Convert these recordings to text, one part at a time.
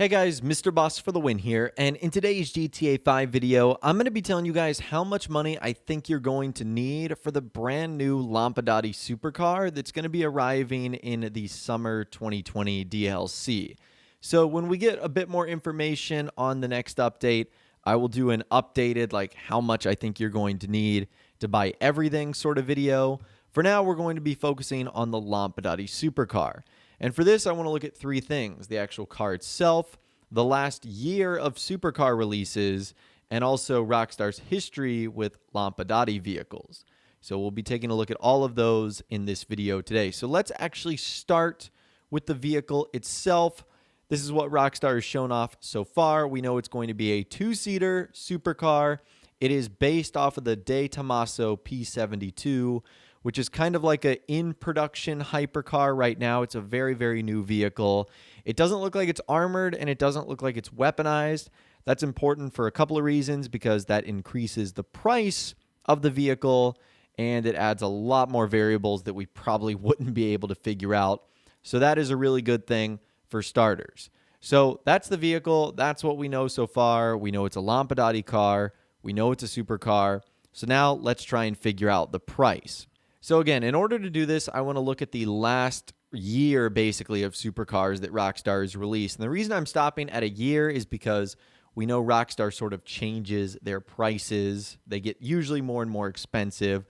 Hey guys, Mr. Boss for the win here, and in today's GTA 5 video, I'm going to be telling you guys how much money I think you're going to need for the brand new Lampadati Supercar that's going to be arriving in the summer 2020 DLC. So when we get a bit more information on the next update, I will do an updated like how much I think you're going to need to buy everything sort of video. For now, we're going to be focusing on the Lampadati Supercar. And for this, I want to look at three things: the actual car itself, the last year of supercar releases, and also Rockstar's history with Lampadati vehicles. So we'll be taking a look at all of those in this video today. So let's actually start with the vehicle itself. This is what Rockstar has shown off so far. We know it's going to be a two-seater supercar. It is based off of the De Tomaso P72, which is kind of like an in-production hypercar right now. It's a very, very new vehicle. It doesn't look like it's armored, and it doesn't look like it's weaponized. That's important for a couple of reasons, because that increases the price of the vehicle, and it adds a lot more variables that we probably wouldn't be able to figure out. So that is a really good thing for starters. So that's the vehicle. That's what we know so far. We know it's a Lampadati car. We know it's a supercar. So now let's try and figure out the price. So again, in order to do this, I want to look at the last year, basically, of supercars that Rockstar has released. And the reason I'm stopping at a year is because we know Rockstar sort of changes their prices. They get usually more and more expensive.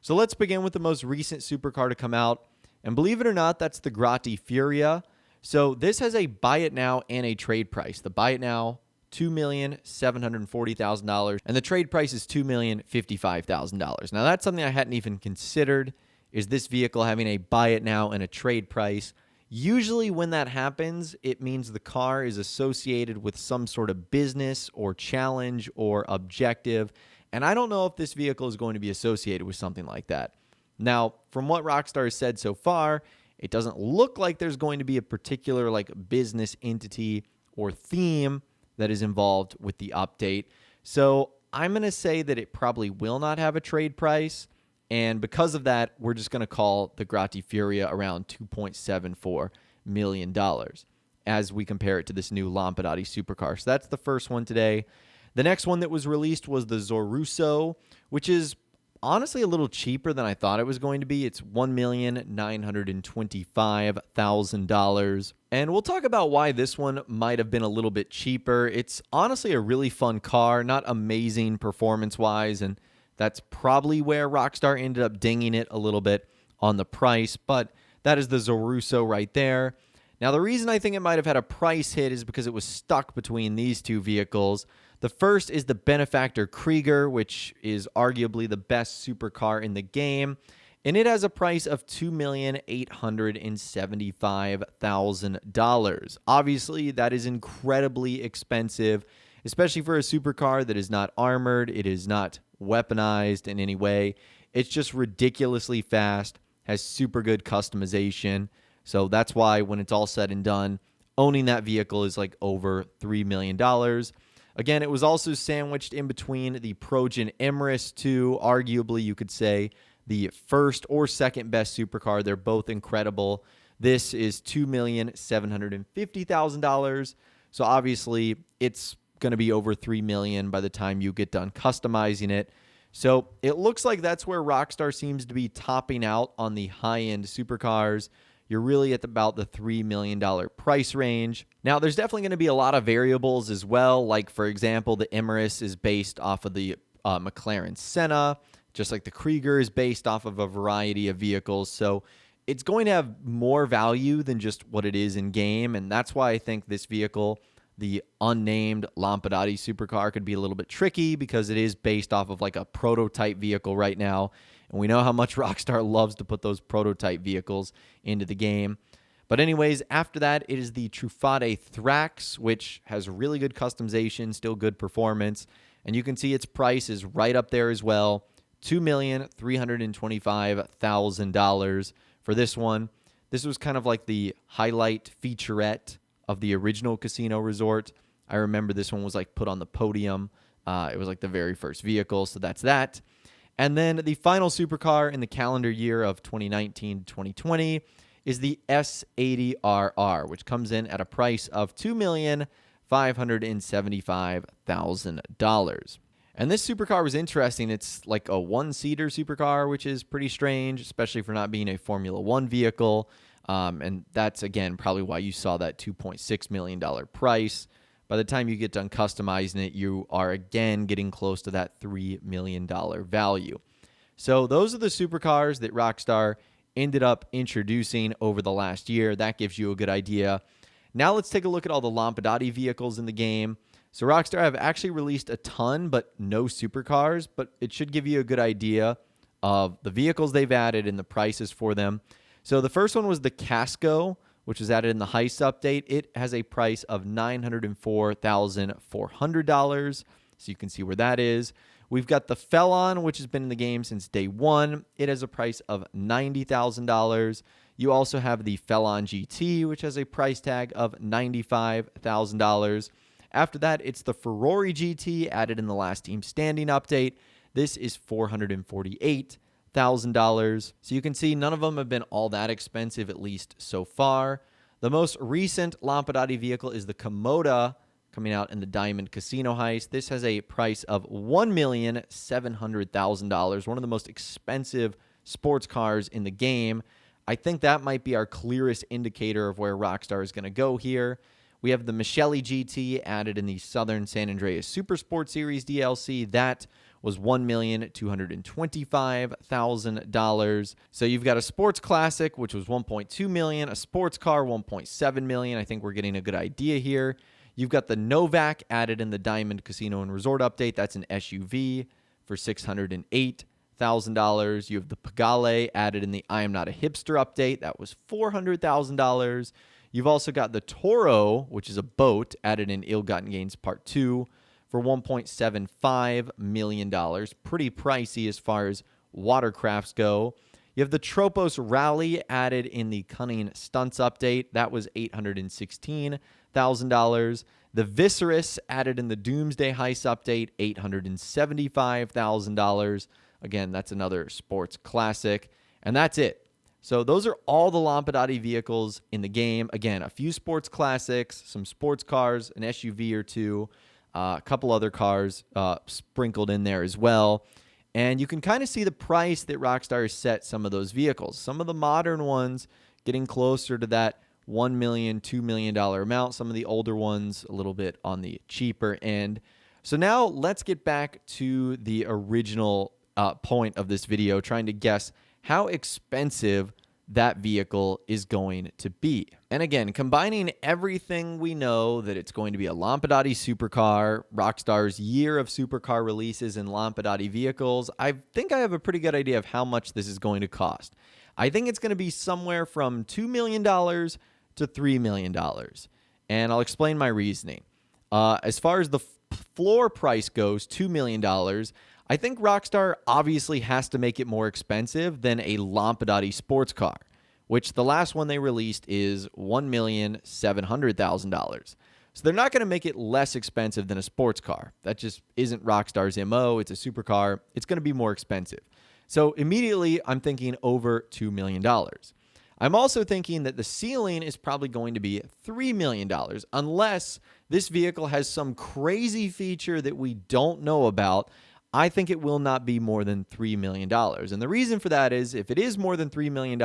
So let's begin with the most recent supercar to come out. And believe it or not, that's the Grati Furia. So this has a buy it now and a trade price. The buy it now, $2,740,000, and the trade price is $2,055,000. Now that's something I hadn't even considered, is this vehicle having a buy it now and a trade price. Usually when that happens, it means the car is associated with some sort of business or challenge or objective, and I don't know if this vehicle is going to be associated with something like that. Now, from what Rockstar has said so far, it doesn't look like there's going to be a particular like business entity or theme that is involved with the update. So I'm going to say that it probably will not have a trade price. And because of that, we're just going to call the Grati Furia around $2.74 million as we compare it to this new Lampadati supercar. So that's the first one today. The next one that was released was the Zorusso, which is honestly a little cheaper than I thought it was going to be. It's $1,925,000. And we'll talk about why this one might have been a little bit cheaper. It's honestly a really fun car, not amazing performance-wise, and that's probably where Rockstar ended up dinging it a little bit on the price, but that is the Zorusso right there. Now, the reason I think it might have had a price hit is because it was stuck between these two vehicles. The first is the Benefactor Krieger, which is arguably the best supercar in the game, and it has a price of $2,875,000. Obviously, that is incredibly expensive, especially for a supercar that is not armored, it is not weaponized in any way. It's just ridiculously fast, has super good customization. So that's why when it's all said and done, owning that vehicle is like over $3 million. Again, it was also sandwiched in between the Progen Emrys 2, arguably you could say the first or second best supercar. They're both incredible. This is $2,750,000. So obviously it's going to be over $3 million by the time you get done customizing it. So it looks like that's where Rockstar seems to be topping out on the high-end supercars. You're really at about the $3 million price range. Now, there's definitely going to be a lot of variables as well. Like, for example, the Emrys is based off of the McLaren Senna, just like the Krieger is based off of a variety of vehicles. So it's going to have more value than just what it is in game. And that's why I think this vehicle, the unnamed Lampadati supercar, could be a little bit tricky, because it is based off of like a prototype vehicle right now. And we know how much Rockstar loves to put those prototype vehicles into the game. But anyways, after that, it is the Truffade Thrax, which has really good customization, still good performance. And you can see its price is right up there as well, $2,325,000 for this one. This was kind of like the highlight featurette of the original Casino Resort. I remember this one was like put on the podium. It was like the very first vehicle, so that's that. And then the final supercar in the calendar year of 2019 to 2020 is the S80RR, which comes in at a price of $2,575,000. And this supercar was interesting. It's like a one-seater supercar, which is pretty strange, especially for not being a Formula One vehicle. And that's, again, probably why you saw that $2.6 million price. By the time you get done customizing it, you are, again, getting close to that $3 million value. So those are the supercars that Rockstar ended up introducing over the last year. That gives you a good idea. Now let's take a look at all the Lampadati vehicles in the game. So Rockstar have actually released a ton, but no supercars, but it should give you a good idea of the vehicles they've added and the prices for them. So the first one was the Casco, which was added in the Heist update. It has a price of $904,400, so you can see where that is. We've got the Felon, which has been in the game since day one. It has a price of $90,000. You also have the Felon GT, which has a price tag of $95,000. After that, it's the Ferrari GT added in the last Team Standing update. This is $448,000. So you can see none of them have been all that expensive, at least so far. The most recent Lampadati vehicle is the Komoda, coming out in the Diamond Casino Heist. This has a price of $1,700,000, one of the most expensive sports cars in the game. I think that might be our clearest indicator of where Rockstar is going to go here. We have the Michele GT added in the Southern San Andreas Super Sport Series DLC. That was $1,225,000. So you've got a sports classic, which was $1.2 million, a sports car, $1.7 million. I think we're getting a good idea here. You've got the Novak added in the Diamond Casino and Resort update. That's an SUV for $608,000. You have the Pagale added in the I Am Not a Hipster update. That was $400,000. You've also got the Toro, which is a boat, added in Ill-Gotten Gains Part 2 for $1.75 million. Pretty pricey as far as watercrafts go. You have the Tropos Rally added in the Cunning Stunts update. That was $816,000. The Viserys added in the Doomsday Heist update, $875,000. Again, that's another sports classic. And that's it. So those are all the Lampadati vehicles in the game. Again, a few sports classics, some sports cars, an SUV or two, a couple other cars sprinkled in there as well. And you can kind of see the price that Rockstar has set some of those vehicles. Some of the modern ones getting closer to that $1 million, $2 million amount. Some of the older ones a little bit on the cheaper end. So now let's get back to the original point of this video, trying to guess how expensive that vehicle is going to be. And again, combining everything we know that it's going to be a Lampadati supercar, Rockstar's year of supercar releases in Lampadati vehicles, I think I have a pretty good idea of how much this is going to cost. I think it's going to be somewhere from $2 million to $3 million. And I'll explain my reasoning. As far as the floor price goes, $2 million, I think Rockstar obviously has to make it more expensive than a Lampadati sports car, which the last one they released is $1,700,000. So they're not going to make it less expensive than a sports car. That just isn't Rockstar's MO. It's a supercar. It's going to be more expensive. So immediately I'm thinking over $2 million. I'm also thinking that the ceiling is probably going to be $3 million unless this vehicle has some crazy feature that we don't know about. I think it will not be more than $3 million. And the reason for that is if it is more than $3 million,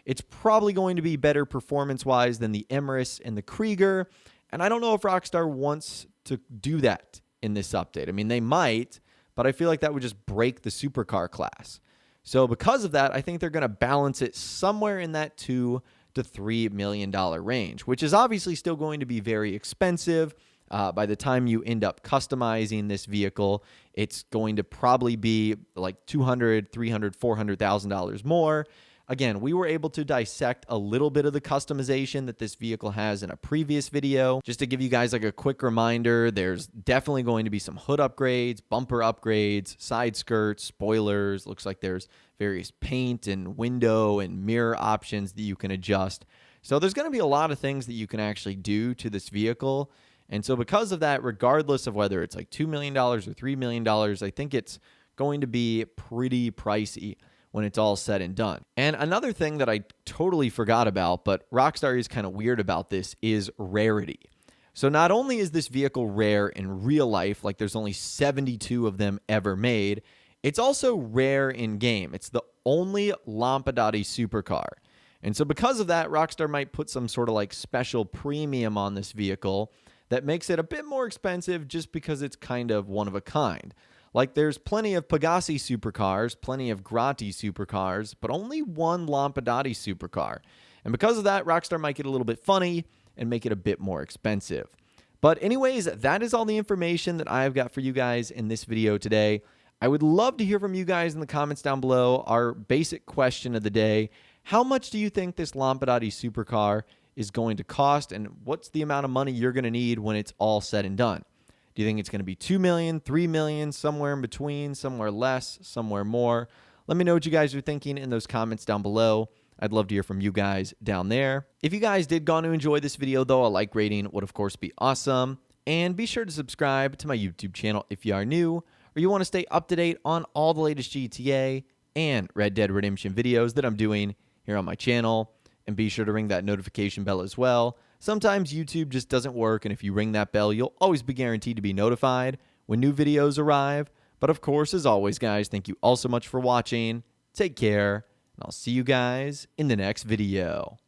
it's probably going to be better performance-wise than the Emirates and the Krieger. And I don't know if Rockstar wants to do that in this update. I mean, they might, but I feel like that would just break the supercar class. So because of that, I think they're going to balance it somewhere in that $2 to $3 million range, which is obviously still going to be very expensive. By the time you end up customizing this vehicle, it's going to probably be like $200,000, $300,000, $400,000 more. Again, we were able to dissect a little bit of the customization that this vehicle has in a previous video. Just to give you guys like a quick reminder, there's definitely going to be some hood upgrades, bumper upgrades, side skirts, spoilers. Looks like there's various paint and window and mirror options that you can adjust. So there's going to be a lot of things that you can actually do to this vehicle. And so because of that, regardless of whether it's like $2 million or $3 million, I think it's going to be pretty pricey. when it's all said and done. And another thing that I totally forgot about, but Rockstar is kind of weird about this, is rarity. So not only is this vehicle rare in real life, like there's only 72 of them ever made, it's also rare in game. It's the only Lampadati Supercar. And so because of that, Rockstar might put some sort of like special premium on this vehicle that makes it a bit more expensive just because it's kind of one of a kind. Like there's plenty of Pegassi supercars, plenty of Grotti supercars, but only one Lampadati supercar. And because of that, Rockstar might get a little bit funny and make it a bit more expensive. But anyways, that is all the information that I've got for you guys in this video today. I would love to hear from you guys in the comments down below. Our basic question of the day: how much do you think this Lampadati supercar is going to cost, and what's the amount of money you're going to need when it's all said and done? Do you think it's going to be 2 million, 3 million, somewhere in between, somewhere less, somewhere more? Let me know what you guys are thinking in those comments down below. I'd love to hear from you guys down there. If you guys did go on to enjoy this video, though, a like rating would, of course, be awesome. And be sure to subscribe to my YouTube channel if you are new, or you want to stay up to date on all the latest GTA and Red Dead Redemption videos that I'm doing here on my channel. And be sure to ring that notification bell as well. Sometimes YouTube just doesn't work, and if you ring that bell, you'll always be guaranteed to be notified when new videos arrive. But of course, as always, guys, thank you all so much for watching. Take care, and I'll see you guys in the next video.